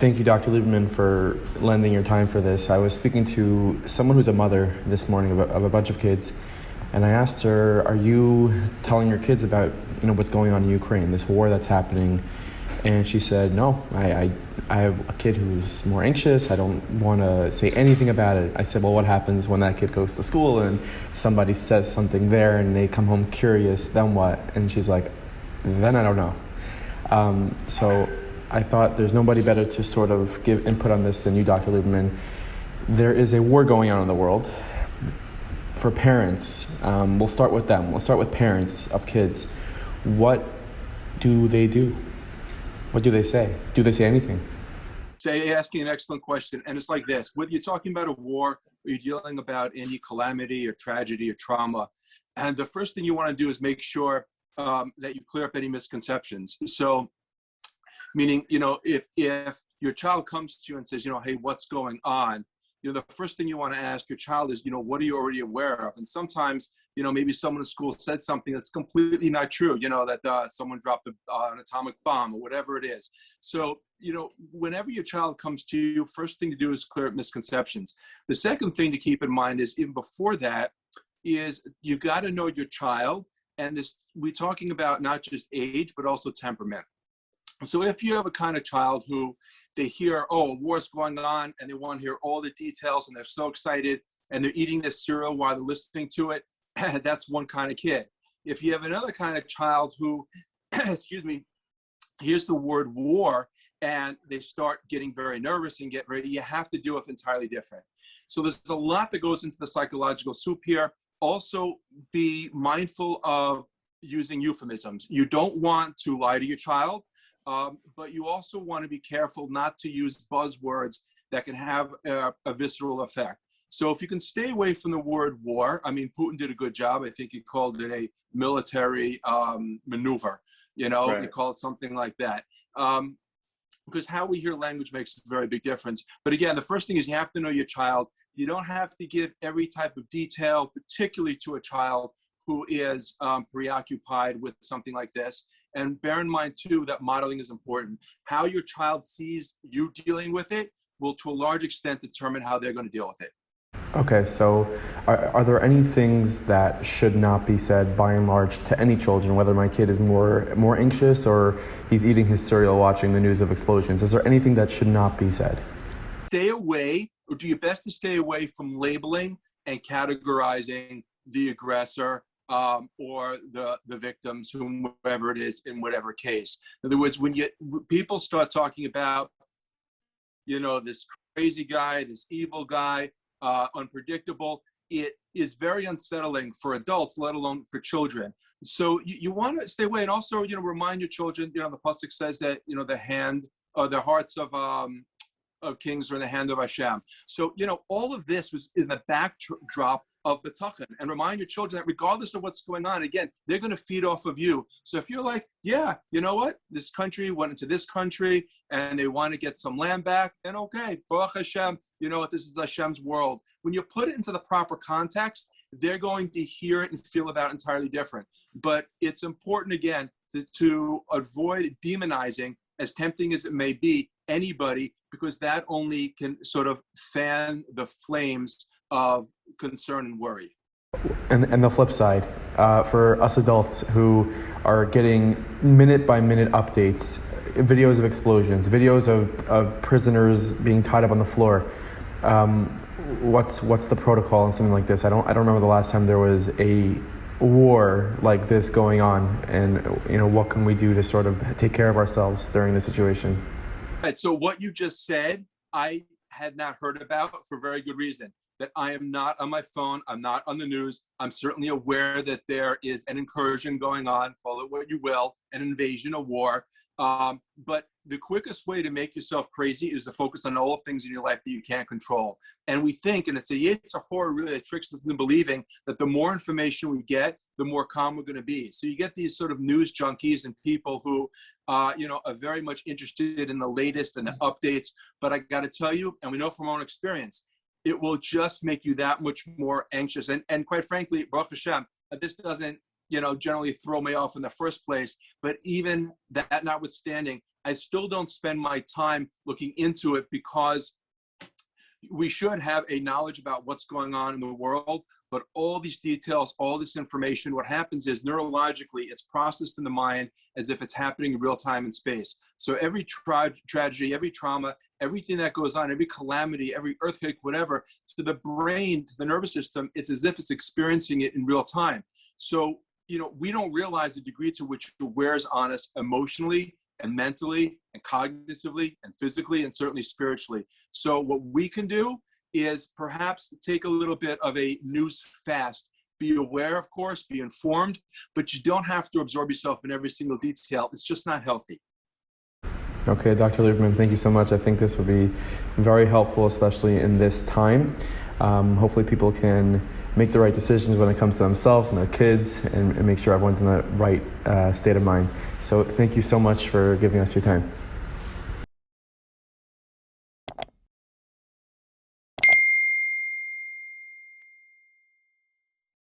Thank you, Dr. Lieberman, for lending your time for this. I was speaking to someone who's a mother this morning of a bunch of kids, and I asked her, "Are you telling your kids about what's going on in Ukraine, this war that's happening?" And she said, "No, I have a kid who's more anxious. I don't want to say anything about it." I said, "Well, what happens when that kid goes to school and somebody says something there and they come home curious? Then what?" And she's like, "Then I don't know." So I thought there's nobody better to sort of give input on this than you, Dr. Lieberman. There is a war going on in the world. For parents, we'll start with them. We'll start with parents of kids. What do they do? What do they say? Do they say anything? Say, asking an excellent question, and it's like this: whether you're talking about a war, or you're dealing about any calamity or tragedy or trauma, and the first thing you want to do is make sure that you clear up any misconceptions. So, meaning, if your child comes to you and says, hey, what's going on? The first thing you want to ask your child is, what are you already aware of? And sometimes, maybe someone in school said something that's completely not true, that someone dropped an atomic bomb or whatever it is. So, whenever your child comes to you, first thing to do is clear up misconceptions. The second thing to keep in mind is, even before that, is you got to know your child. And we're talking about not just age, but also temperament. So if you have a kind of child who they hear, oh, war's going on, and they want to hear all the details, and they're so excited, and they're eating this cereal while they're listening to it, that's one kind of kid. If you have another kind of child who, excuse me, hears the word war, and they start getting very nervous and get ready, you have to deal with entirely different. So there's a lot that goes into the psychological soup here. Also, be mindful of using euphemisms. You don't want to lie to your child. But you also want to be careful not to use buzzwords that can have a visceral effect. So if you can stay away from the word war, Putin did a good job. I think he called it a military maneuver. Right. He called it something like that. Because how we hear language makes a very big difference. But again, the first thing is you have to know your child. You don't have to give every type of detail, particularly to a child who is preoccupied with something like this. And bear in mind, too, that modeling is important. How your child sees you dealing with it will, to a large extent, determine how they're going to deal with it. Okay, so are there any things that should not be said by and large to any children, whether my kid is more anxious or he's eating his cereal watching the news of explosions? Is there anything that should not be said? Stay away, or do your best to stay away from labeling and categorizing the aggressor or the victims, whomever it is, in whatever case. In other words, when people start talking about, this crazy guy, this evil guy, unpredictable, it is very unsettling for adults, let alone for children. So you want to stay away, and also, remind your children. The pasuk says that the hand or the hearts of kings are in the hand of Hashem. So, all of this was in the backdrop of B'tachon. And remind your children that regardless of what's going on, again, they're going to feed off of you. So if you're like, yeah, you know what? This country went into this country and they want to get some land back, then okay, Baruch Hashem, this is Hashem's world. When you put it into the proper context, they're going to hear it and feel about it entirely different. But it's important, again, to avoid demonizing, as tempting as it may be, anybody, because that only can sort of fan the flames of concern and worry. And the flip side, for us adults who are getting minute-by-minute updates, videos of explosions, videos of prisoners being tied up on the floor, what's the protocol in something like this? I don't remember the last time there was a war like this going on, and what can we do to sort of take care of ourselves during the situation? Right, so what you just said, I had not heard about for very good reason. That I am not on my phone, I'm not on the news. I'm certainly aware that there is an incursion going on, call it what you will, an invasion, a war. But the quickest way to make yourself crazy is to focus on all the things in your life that you can't control. And we think, and it's a horror really that tricks us into believing that the more information we get, the more calm we're going to be. So you get these sort of news junkies and people who, are very much interested in the latest and the updates. But I got to tell you, and we know from our own experience, it will just make you that much more anxious. And quite frankly, Baruch Hashem, this doesn't generally throw me off in the first place. But even that notwithstanding, I still don't spend my time looking into it, because we should have a knowledge about what's going on in the world, but all these details, all this information, what happens is neurologically, it's processed in the mind as if it's happening in real time and space. So every tragedy, every trauma, everything that goes on, every calamity, every earthquake, whatever, to the brain, to the nervous system, it's as if it's experiencing it in real time. So, we don't realize the degree to which it wears on us emotionally and mentally and cognitively and physically and certainly spiritually. So what we can do is perhaps take a little bit of a news fast. Be aware, of course, be informed, but you don't have to absorb yourself in every single detail. It's just not healthy. Okay, Dr. Lieberman, thank you so much. I think this will be very helpful, especially in this time. Hopefully people can make the right decisions when it comes to themselves and their kids, and make sure everyone's in the right state of mind. So thank you so much for giving us your time.